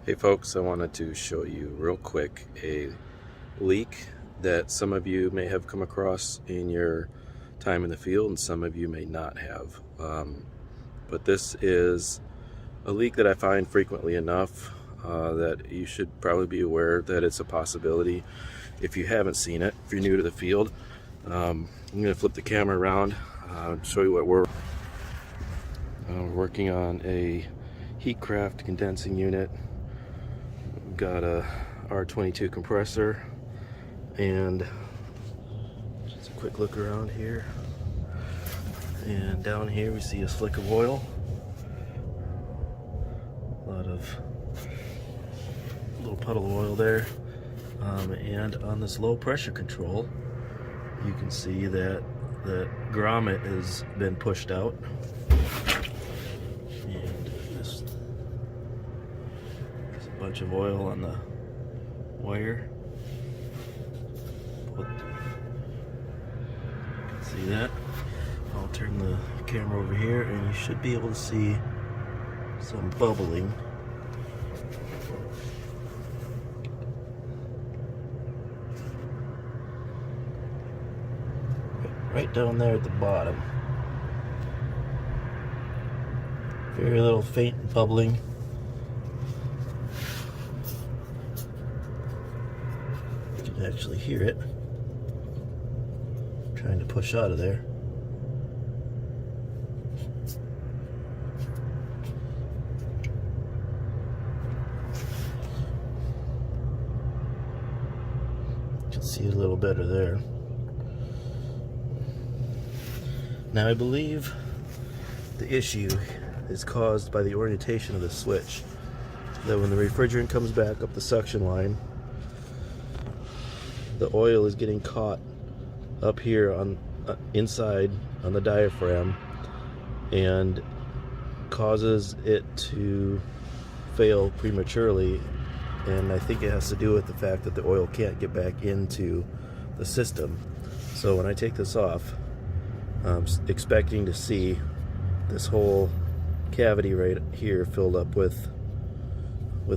Hey folks, I wanted to show you real quick a leak that some of you may have come across in your time in the field and some of you may not have. But this is a leak that I find frequently enough that you should probably be aware that it's a possibility if you haven't seen it, if you're new to the field. I'm going to flip the camera around and show you what we're working on. A Heatcraft condensing unit. Got a R22 compressor, and just a quick look around here, and down here we see a slick of oil, a little puddle of oil there, and on this low pressure control you can see that the grommet has been pushed out, and there's a bunch of oil on the wire. See that? I'll turn the camera over here and you should be able to see some bubbling. Right down there at the bottom. Very little faint bubbling. You can actually hear it trying to push out of there. You can see it a little better there. Now I believe the issue is caused by the orientation of the switch. That when the refrigerant comes back up the suction line, the oil is getting caught up here on inside on the diaphragm and causes it to fail prematurely, and I think it has to do with the fact that the oil can't get back into the system. So when I take this off, I'm expecting to see this whole cavity right here filled up with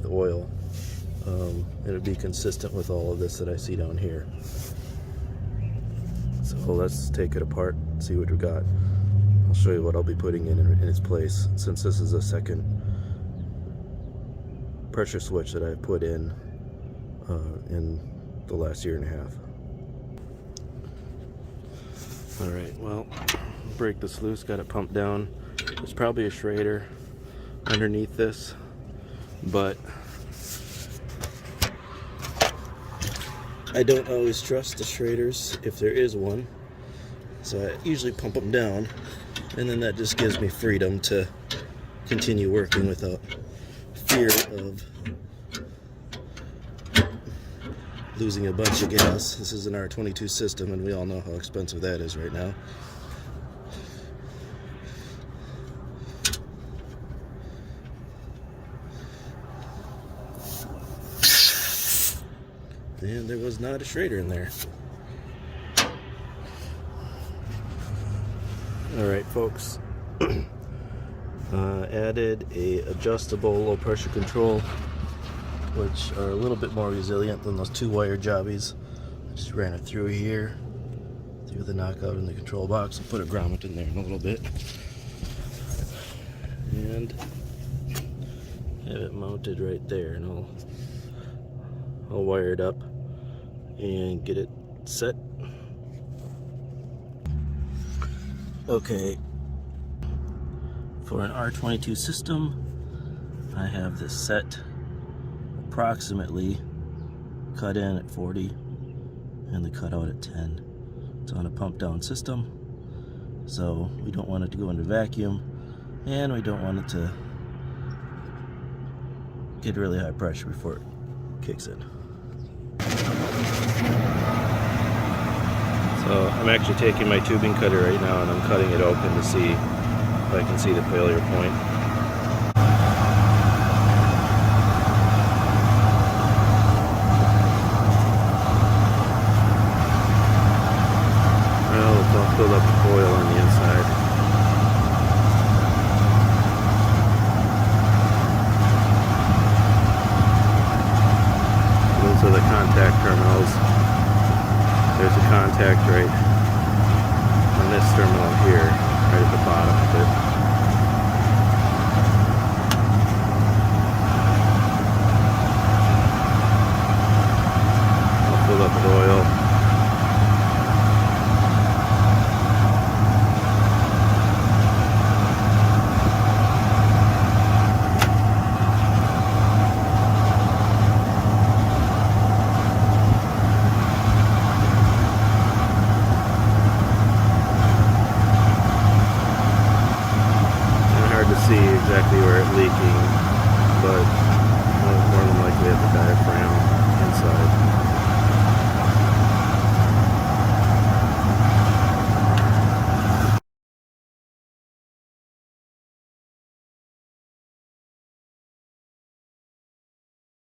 oil. It'll be consistent with all of this that I see down here. So let's take it apart and see what we got. I'll show you what I'll be putting in its place, since this is a second pressure switch that I've put in the last year and a half. Alright, well, break this loose, got it pumped down. There's probably a Schrader underneath this, but I don't always trust the Schraders if there is one, so I usually pump them down, and then that just gives me freedom to continue working without fear of losing a bunch of gas. This is an R22 system, and we all know how expensive that is right now. And there was not a Schrader in there. Alright folks, added a adjustable low pressure control, which are a little bit more resilient than those 2-wire jobbies. I just ran it through here, through the knockout in the control box. I'll put a grommet in there in a little bit, and have it mounted right there, and I'll wire it up and get it set. Okay, for an R22 system, I have this set approximately cut in at 40 and the cutout at 10. It's on a pump down system, so we don't want it to go into vacuum, and we don't want it to get really high pressure before it kicks in. So I'm actually taking my tubing cutter right now and I'm cutting it open to see if I can see the failure point. Well, it's all filled up with oil on the inside. here, right at the bottom of it. I'll fill up with oil. See exactly where it's leaking.